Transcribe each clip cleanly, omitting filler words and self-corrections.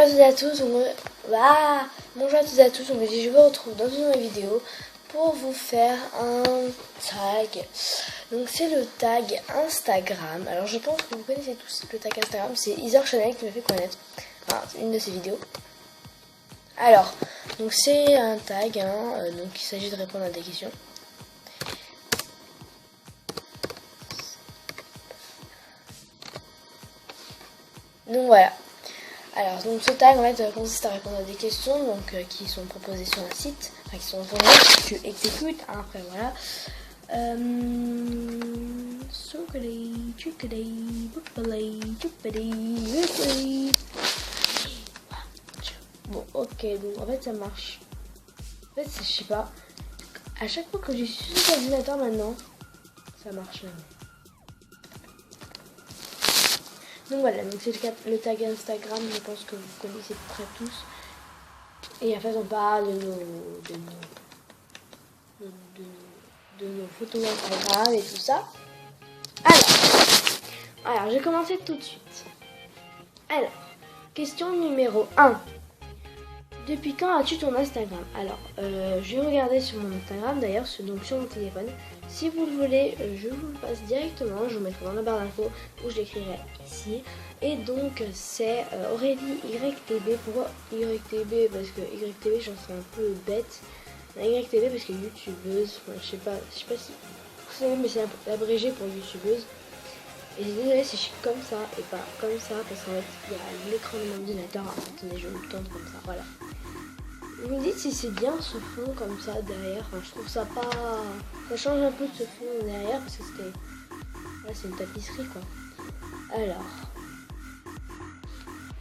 Bonjour à tous, bonjour à tous et à tous, donc je vous retrouve dans une nouvelle vidéo pour vous faire un tag. Donc c'est le tag Instagram. Alors je pense que vous connaissez tous le tag Instagram, c'est Isor Chanel qui m'a fait connaître une de ses vidéos. Alors, donc c'est un tag, donc il s'agit de répondre à des questions. Donc voilà. Alors, donc ce tag en fait consiste à répondre à des questions qui sont proposées sur un site, enfin qui sont proposées, que tu exécutes, après voilà. Bon, ok, donc en fait ça marche. En fait, je sais pas, à chaque fois que je suis sur l'ordinateur maintenant, ça marche jamais. Donc voilà, donc c'est le tag Instagram, je pense que vous connaissez très tous. Et en fait on parle de nos photos Instagram et tout ça. Alors j'ai commencé tout de suite. Alors, question numéro 1. Depuis quand as-tu ton Instagram? Alors, je vais regarder sur mon Instagram d'ailleurs, donc sur mon téléphone. Si vous le voulez, je vous le passe directement, je vous mettrai dans la barre d'infos où je l'écrirai ici. Et donc c'est Aurélie YTB. Pourquoi YTB? Parce que YTB, j'en suis un peu bête. YTB parce que youtubeuse, je sais pas si vous savez, mais c'est abrégé pour youtubeuse. Et désolé si je suis comme ça et pas comme ça, parce qu'en fait il y a l'écran de mon ordinateur. Attendez, je vais me tendre comme ça, voilà. Vous me dites si c'est bien ce fond comme ça derrière. Enfin, je trouve ça pas. Ça change un peu de ce fond derrière parce que c'était. Là, c'est une tapisserie quoi. Alors,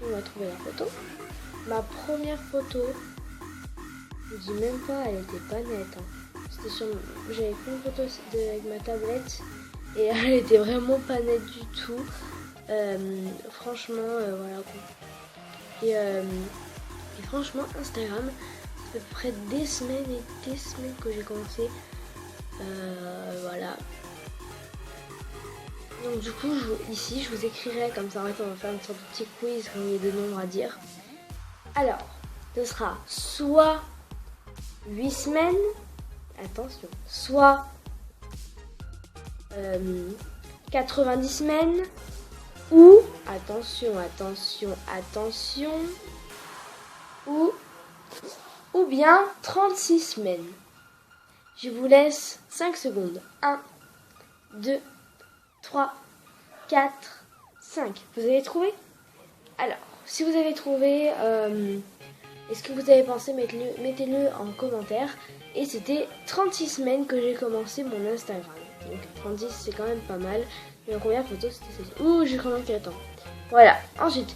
on va trouver la photo. Ma première photo, je dis même pas, elle était pas nette. C'était sur. J'avais pris une photo avec ma tablette et elle était vraiment pas nette du tout. Franchement, voilà quoi. Et franchement, Instagram, ça fait à peu près des semaines et des semaines que j'ai commencé. Voilà. Donc du coup, ici, je vous écrirai comme ça. En fait, on va faire une sorte de petit quiz comme il y a des nombres à dire. Alors, ce sera soit 8 semaines, attention, soit 90 semaines, ou, attention, ou bien 36 semaines. Je vous laisse 5 secondes. 1, 2, 3, 4, 5. Vous avez trouvé? Alors, si vous avez trouvé, est-ce que vous avez pensé, mettez-le en commentaire. Et c'était 36 semaines que j'ai commencé mon Instagram. Donc 36 c'est quand même pas mal. Mais en première photo c'était celle-ci. Ouh, j'ai commencé à temps. Voilà. Ensuite,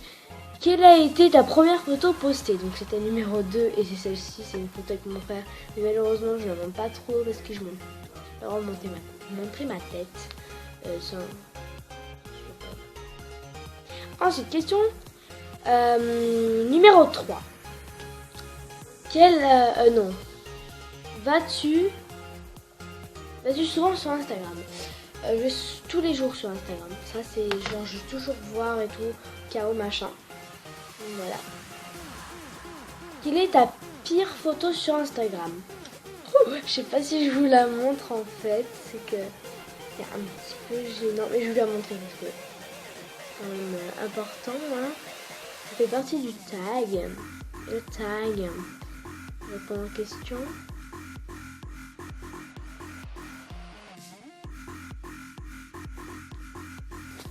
quelle a été ta première photo postée? Donc c'était numéro 2 et c'est celle-ci, c'est une photo avec mon frère. Mais malheureusement je ne la montre pas trop parce que je montrer ma tête. Ensuite, question numéro 3. Non. Vas-tu souvent sur Instagram? Je vais tous les jours sur Instagram. Ça c'est genre je vais toujours voir et tout, KO machin. Voilà. Quelle est ta pire photo sur Instagram? Je sais pas si je vous la montre en fait. C'est que c'est un petit peu gênant. Mais je vais vous la montrer parce que c'est quand même important. Ça fait partie du tag. Le tag. Répondre aux questions.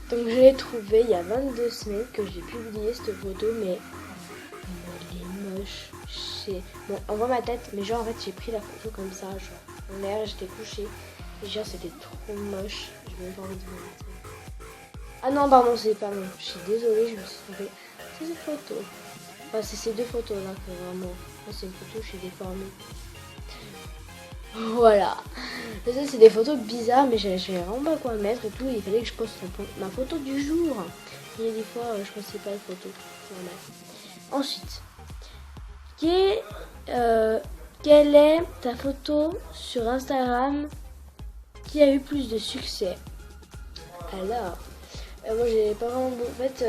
Donc je l'ai trouvé il y a 22 semaines que j'ai publié cette photo, mais elle est moche. Bon, on voit ma tête, mais genre en fait j'ai pris la photo comme ça, genre en l'air, j'étais couchée. Et genre c'était trop moche. Je n'ai même pas envie de vous montrer. Ah non, pardon, c'est pas bon. Je suis désolée, je me suis trompée. C'est cette photo. Enfin, c'est ces deux photos là que vraiment. C'est une photo où je suis déformée. Voilà. Ça c'est des photos bizarres, mais j'avais vraiment pas quoi mettre et tout. Il fallait que je poste ma photo du jour. Et des fois, je postais pas les photos. C'est normal. Ensuite, quelle est ta photo sur Instagram qui a eu plus de succès? Alors, Moi j'ai pas vraiment en fait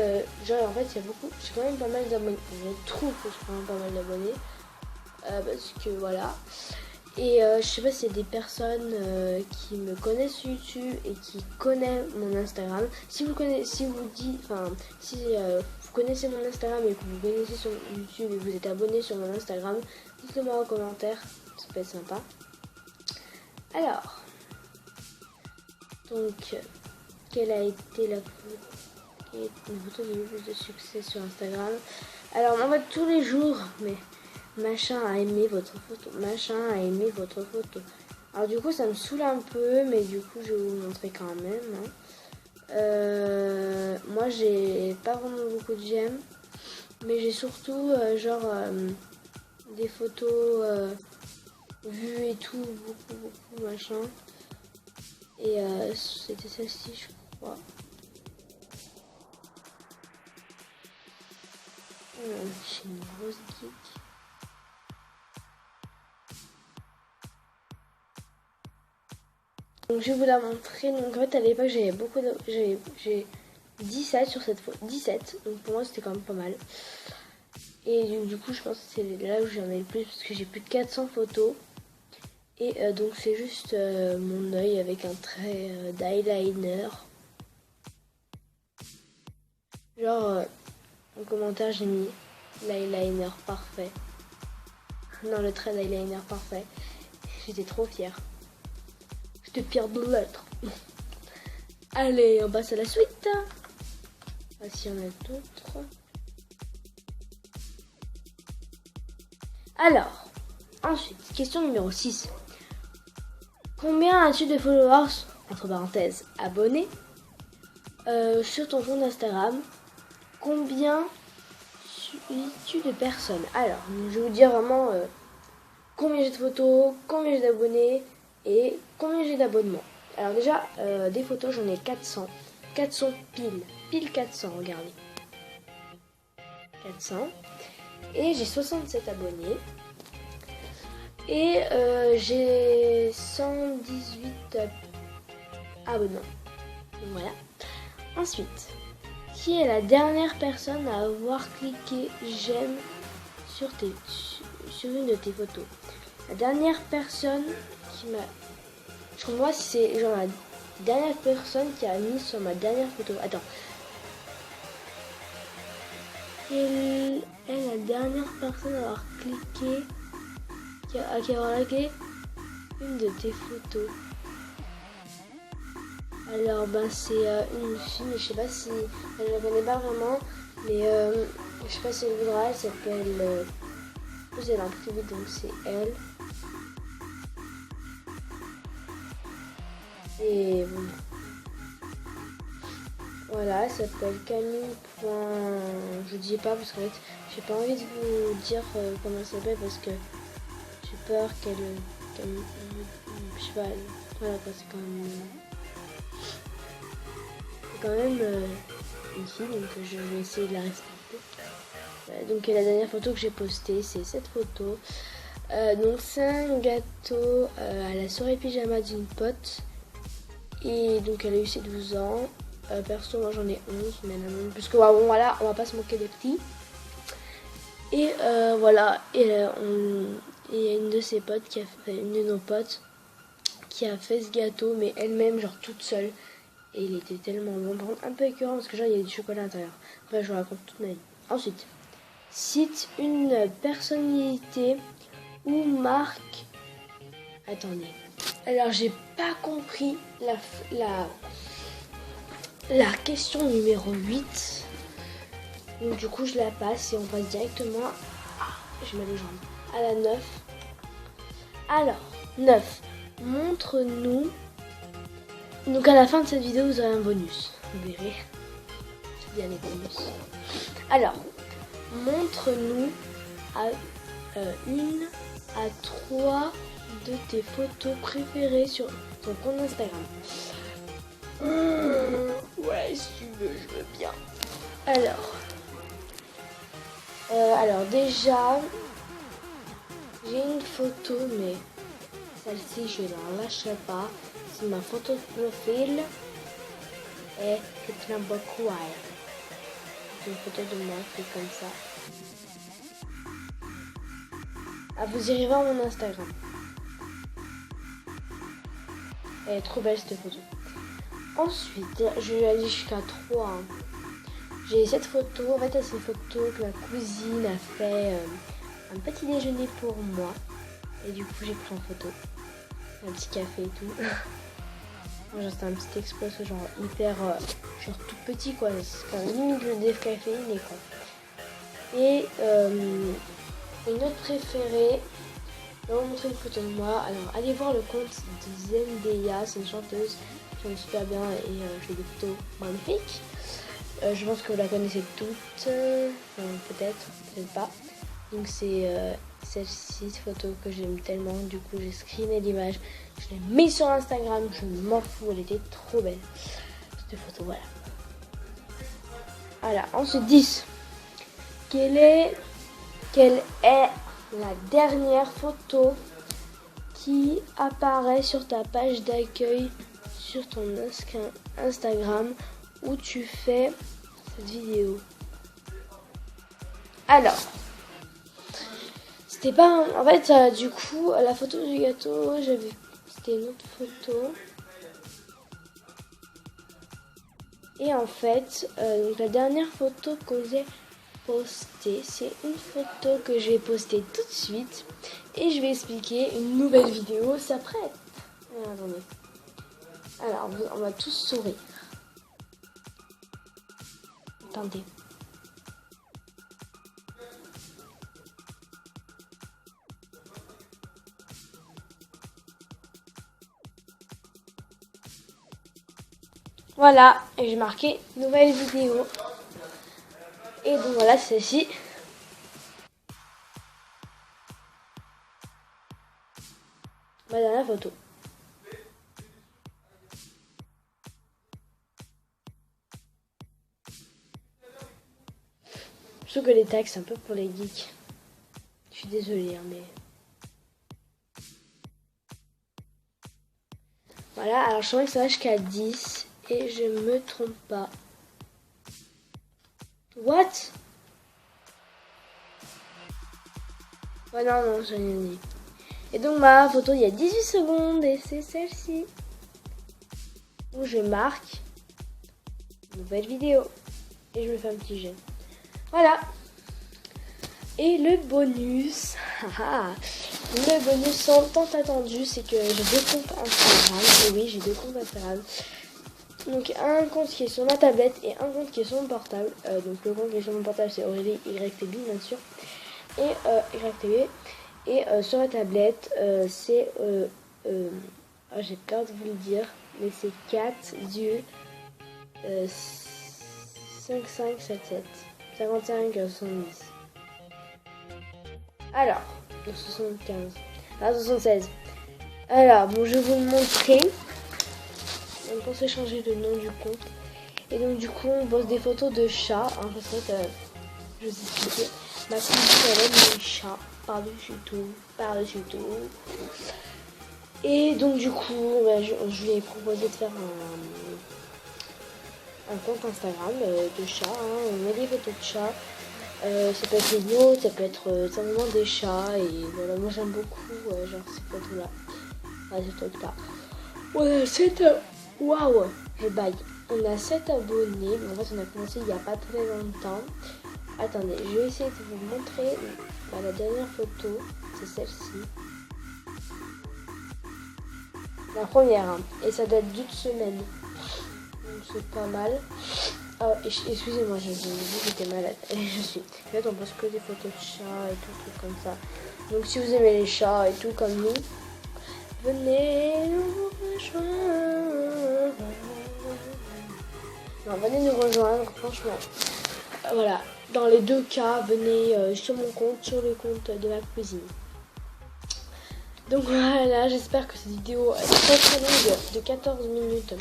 genre en fait il y a beaucoup, j'ai quand même pas mal d'abonnés, je trouve que j'ai quand même pas mal d'abonnés parce que voilà. Et je sais pas s'il y a des personnes qui me connaissent sur YouTube et qui connaissent mon Instagram. Si vous connaissez, si vous dites, enfin, si vous connaissez mon Instagram et que vous connaissez sur YouTube et que vous êtes abonné sur mon Instagram, dites-le moi en commentaire, ça peut être sympa. Alors, donc, quelle a été la photo qui a eu le plus de succès sur Instagram? Alors, en fait, tous les jours, mais machin a aimé votre photo, machin a aimé votre photo. Alors du coup ça me saoule un peu, mais du coup je vais vous montrer quand même. Moi j'ai pas vraiment beaucoup de j'aime, mais j'ai surtout des photos vues et tout, beaucoup machin. Et c'était celle-ci je crois. J'ai une grosse geek. Donc je vais vous la montrer. Donc en fait à l'époque j'avais beaucoup de... j'ai 17 sur cette photo. 17. Donc pour moi c'était quand même pas mal. Et du coup je pense que c'est là où j'en ai le plus parce que j'ai plus de 400 photos. Et donc c'est juste mon œil avec un trait d'eyeliner. Genre en commentaire j'ai mis l'eyeliner parfait. Non, le trait d'eyeliner parfait. J'étais trop fière. J'étais fière de l'être. Allez, on passe à la suite. Ah, si on a d'autres. Alors, ensuite, question numéro 6. Combien as-tu de followers, entre parenthèses, abonnés, sur ton compte Instagram? Combien suis-tu de personnes? Alors, je vais vous dire vraiment combien j'ai de photos, combien j'ai d'abonnés et combien j'ai d'abonnements. Alors déjà, des photos, j'en ai 400. 400 pile. Pile 400, regardez. 400. Et j'ai 67 abonnés. Et j'ai 118 abonnements. Donc voilà. Ensuite, qui est la dernière personne à avoir cliqué j'aime sur une de tes photos? La dernière personne qui m'a... Je comprends pas si c'est genre la dernière personne qui a mis sur ma dernière photo. Attends. Quelle est la dernière personne à avoir cliqué, qui a avoir liké une de tes photos? Alors ben c'est une fille, mais je sais pas si elle ne connaît pas vraiment, mais je sais pas si elle voudra. Elle s'appelle plus elle est en privé, donc c'est elle. Et bon. Voilà, elle s'appelle Camille. Je dis pas parce qu'en fait j'ai pas envie de vous dire comment elle s'appelle parce que j'ai peur qu'elle je sais pas, voilà quoi, c'est quand même une fille, donc je vais essayer de la respecter. Donc la dernière photo que j'ai postée, c'est cette photo. Donc c'est un gâteau à la soirée pyjama d'une pote. Et donc elle a eu ses 12 ans. Perso moi j'en ai 11, mais non, parce que bon, voilà, on va pas se moquer des petits. Et voilà, et il y a une de ses potes qui a fait, une de nos potes qui a fait ce gâteau, mais elle-même genre toute seule. Et il était tellement bon, par contre un peu écœurant parce que genre il y a du chocolat à l'intérieur. Bref, je vous raconte toute ma vie. Ensuite, cite une personnalité ou marque. Attendez. Alors j'ai pas compris la question numéro 8. Donc du coup je la passe et on passe directement j'ai mal aux jambes. À la 9. Alors, 9. Montre-nous. Donc à la fin de cette vidéo vous aurez un bonus. Vous verrez. Je dis les bonus. Alors, montre-nous à 3 de tes photos préférées sur ton compte Instagram. Ouais, si tu veux, je veux bien. Alors déjà, j'ai une photo, mais celle-ci je la lâcherai pas. C'est ma photo de profil. et que tu n'as beaucoup à. Une photo de moi qui est comme ça. Ah, vous irez voir mon Instagram. Elle est trop belle cette photo. Ensuite, je vais aller jusqu'à 3. Hein. J'ai cette photo. En fait, c'est une photo que ma cousine a fait un petit déjeuner pour moi. Et du coup, j'ai pris en photo. Un petit café et tout. Genre, c'était un petit expresso, genre hyper, genre tout petit quoi. C'est pas limite le décaféiné quoi. Et une autre préférée. Je vais vous montrer une photo de moi. Alors, allez voir le compte de Zendaya. C'est une chanteuse qui chante super bien et fait des photos magnifiques. Je pense que vous la connaissez toutes. Peut-être, peut-être pas. Donc, c'est celle-ci, cette photo que j'aime tellement. Du coup, j'ai screené l'image. Je l'ai mise sur Instagram. Je m'en fous. Elle était trop belle. Cette photo, voilà. Voilà, ensuite 10. Quelle est la dernière photo qui apparaît sur ta page d'accueil sur ton Instagram où tu fais cette vidéo? Alors, c'était pas... En fait, du coup, la photo du gâteau, c'était une autre photo. Et en fait, donc la dernière photo que j'ai postée, c'est une photo que je vais poster tout de suite. Et je vais expliquer une nouvelle vidéo, ça prête. Attendez. Alors, on va tous sourire. Attendez. Voilà, et j'ai marqué nouvelle vidéo. Et donc voilà, c'est celle-ci. Ma dernière photo. Je trouve que les tags, c'est un peu pour les geeks. Je suis désolée, hein, mais... Voilà, alors je crois que ça va jusqu'à 10. Et je me trompe pas. What? Ouais, non, j'ai rien dit. Et donc ma photo, il y a 18 secondes. Et c'est celle-ci. Où je marque nouvelle vidéo. Et je me fais un petit jet. Voilà. Et le bonus, le bonus tant attendu, c'est que j'ai 2 comptes Instagram. Et oui, j'ai 2 comptes Instagram. Donc un compte qui est sur ma tablette et un compte qui est sur mon portable. Donc le compte qui est sur mon portable, c'est Aurélie YTB bien sûr. Et YTB. Et sur ma tablette, c'est... j'ai peur de vous le dire. Mais c'est 4 yeux 5577 55 70. Alors, 75. Ah, 76. Alors, bon, je vais vous le montrer. On pense changer le nom du compte. Et donc, du coup, on poste des photos de chats. Hein, parce que, je vous explique. Ma cousine, elle aime les chats. Par-dessus tout. Par-dessus tout. Et donc, du coup, je lui ai proposé de faire un compte Instagram de chats. Hein. On met des photos de chats. Ça peut être les nôtres, ça peut être simplement des chats. Et voilà, moi j'aime beaucoup genre ces photos-là. Ouais, ces photos-là. On a 7... Waouh, je baille. On a 7 abonnés. Mais en fait, on a commencé il n'y a pas très longtemps. Attendez, je vais essayer de vous montrer la dernière photo. C'est celle-ci. La première. Hein. Et ça date d'1 semaine. Donc c'est pas mal. Oh, excusez-moi, j'ai dit que j'étais malade. Je suis. En fait, on poste que des photos de chats et tout, trucs comme ça. Donc, si vous aimez les chats et tout comme nous, venez nous rejoindre. Non, venez nous rejoindre, franchement. Voilà. Dans les 2 cas, venez sur mon compte, sur le compte de ma cousine. Donc voilà, j'espère que cette vidéo est très longue de 14 minutes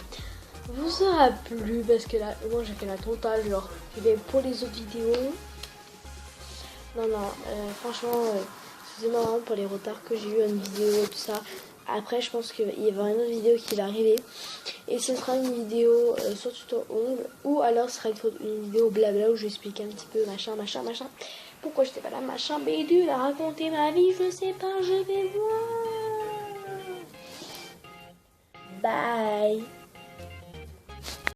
vous aura plu, parce que là, moi j'ai fait la totale, genre, pour les autres vidéos. Non, franchement, excusez-moi vraiment pour les retards que j'ai eu en vidéo et tout ça. après je pense qu'il va y avoir une autre vidéo qui va arriver. Et ce sera une vidéo sur tuto ongles. Ou alors ce sera une vidéo blabla où je vais expliquer un petit peu machin. Pourquoi j'étais pas là, machin, bédule, à raconter ma vie, je sais pas, je vais voir. Bye.